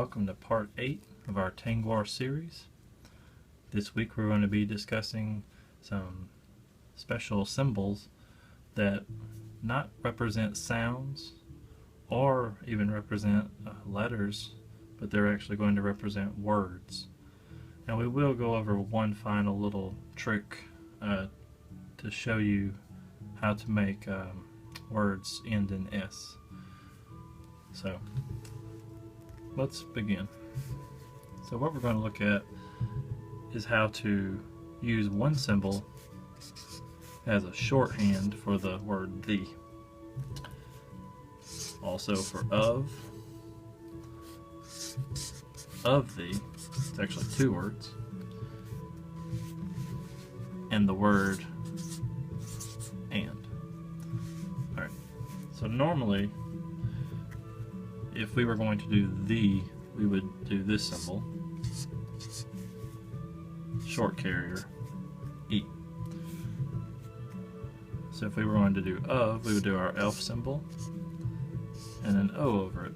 welcome to part 8 of our Tengwar series. This week we're going to be discussing some special symbols that not represent sounds or even represent letters, but they're actually going to represent words. And we will go over one final little trick to show you how to make words end in S. So let's begin. So what we're going to look at is how to use one symbol as a shorthand for the word the. Also for of the, it's actually two words, and the word and. Alright, so normally if we were going to do the, we would do this symbol, short carrier E. So if we were going to do of, we would do our elf symbol and an O over it.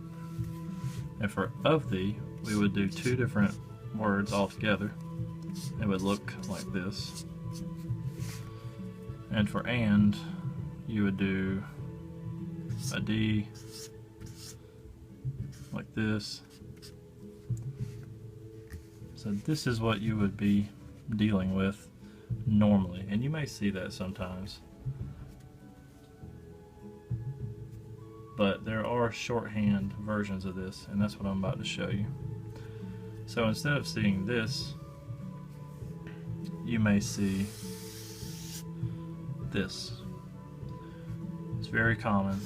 And for of the, we would do two different words all together. It would look like this. And for and, you would do a D like this. So this is what you would be dealing with normally, and you may see that sometimes. But there are shorthand versions of this, and that's what I'm about to show you. So instead of seeing this, you may see this. It's very common.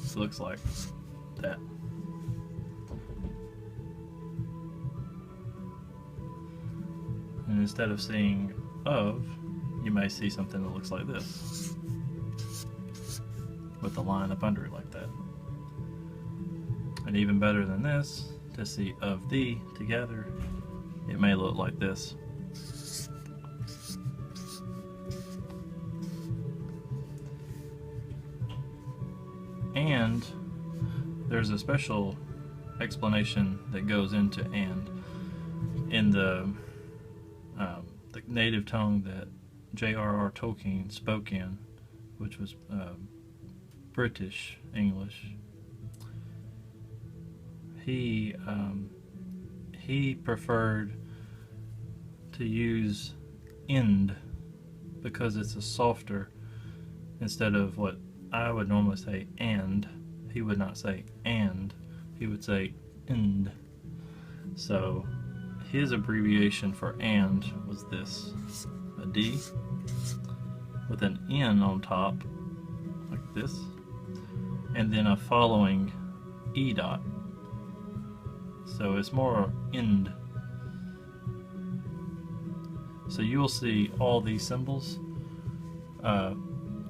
It looks like that. And instead of seeing of, you may see something that looks like this, with a line up under it like that. And even better than this, to see of the together, it may look like this. And there's a special explanation that goes into and. In the native tongue that J.R.R. Tolkien spoke in, which was British English, he preferred to use end because it's a softer, instead of what I would normally say and. He would not say and, he would say end. So his abbreviation for and was this, a D with an N on top like this, and then a following E dot. So it's more end. So you will see all these symbols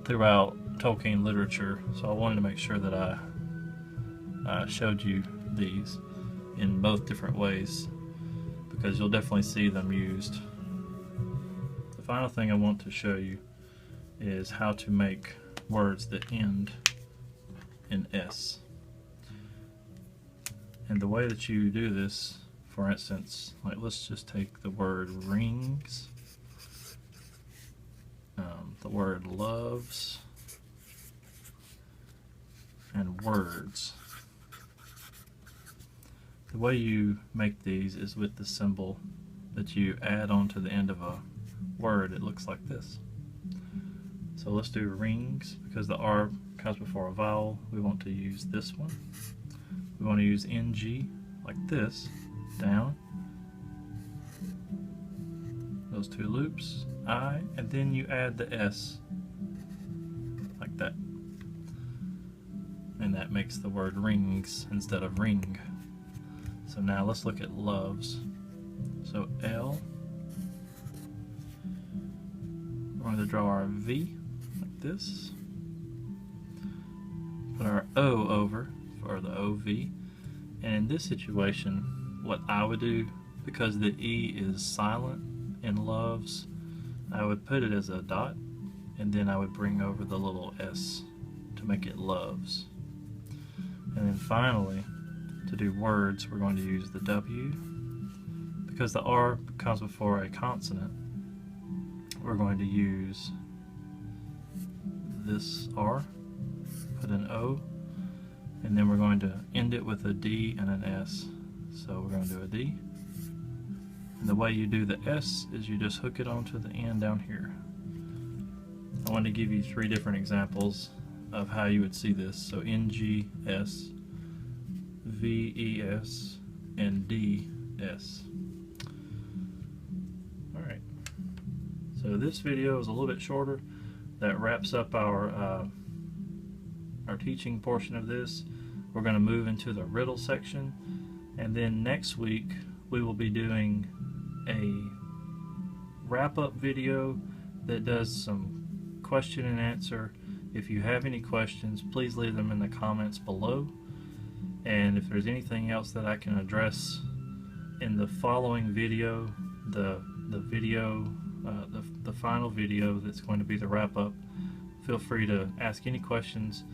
throughout Tolkien literature, so I wanted to make sure that I showed you these in both different ways, because you'll definitely see them used. The final thing I want to show you is how to make words that end in S. And the way that you do this, for instance, like let's just take the word rings, the word loves, and words. The way you make these is with the symbol that you add onto the end of a word. It looks like this. So let's do rings. Because the R comes before a vowel, we want to use this one. We want to use NG like this, down, those two loops, I, and then you add the S like that. And that makes the word rings instead of ring. So now let's look at loves. So L, we're going to draw our V like this, put our O over for the OV, and in this situation what I would do, because the E is silent in loves, I would put it as a dot, and then I would bring over the little S to make it loves. And then finally, to do words, we're going to use the W. Because the R comes before a consonant, we're going to use this R, put an O, and then we're going to end it with a D and an S. So we're going to do a D. And the way you do the S is you just hook it onto the end down here. I want to give you 3 different examples of how you would see this. So NG-S, VES, and DS. Alright, so this video is a little bit shorter. That wraps up our teaching portion of this. We're going to move into the riddle section, and then next week we will be doing a wrap-up video that does some question and answer. If you have any questions, please leave them in the comments below, and if there's anything else that I can address in the following video, the final video that's going to be the wrap-up, feel free to ask any questions.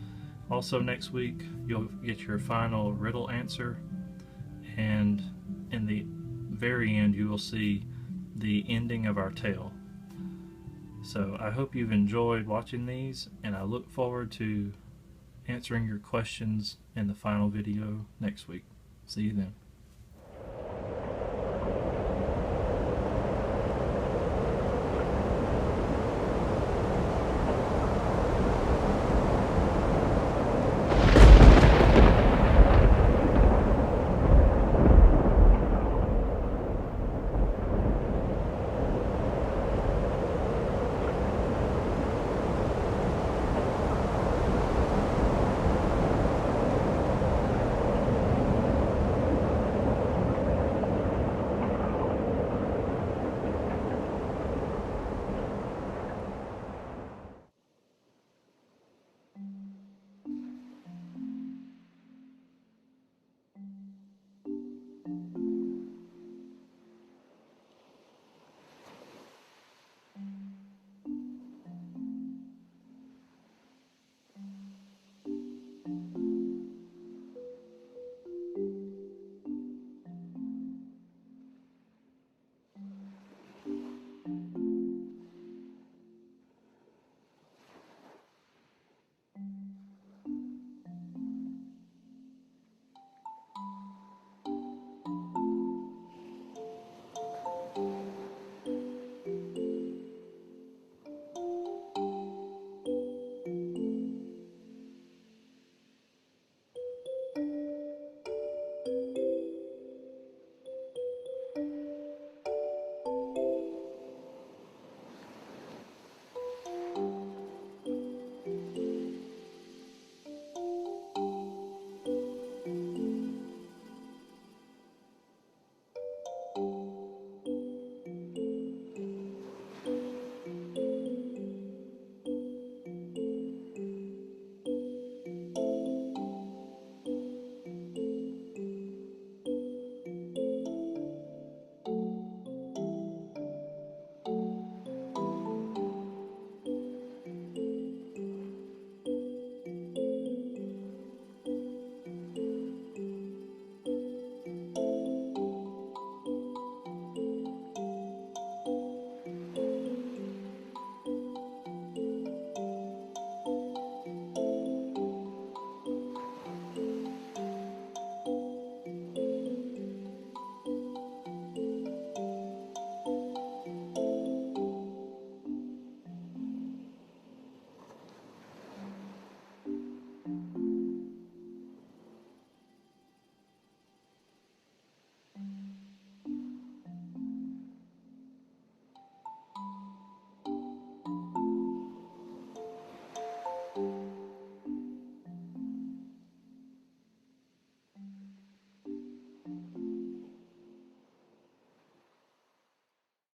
Also next week you'll get your final riddle answer, and in the very end you will see the ending of our tale. So I hope you've enjoyed watching these, and I look forward to answering your questions in the final video next week. See you then.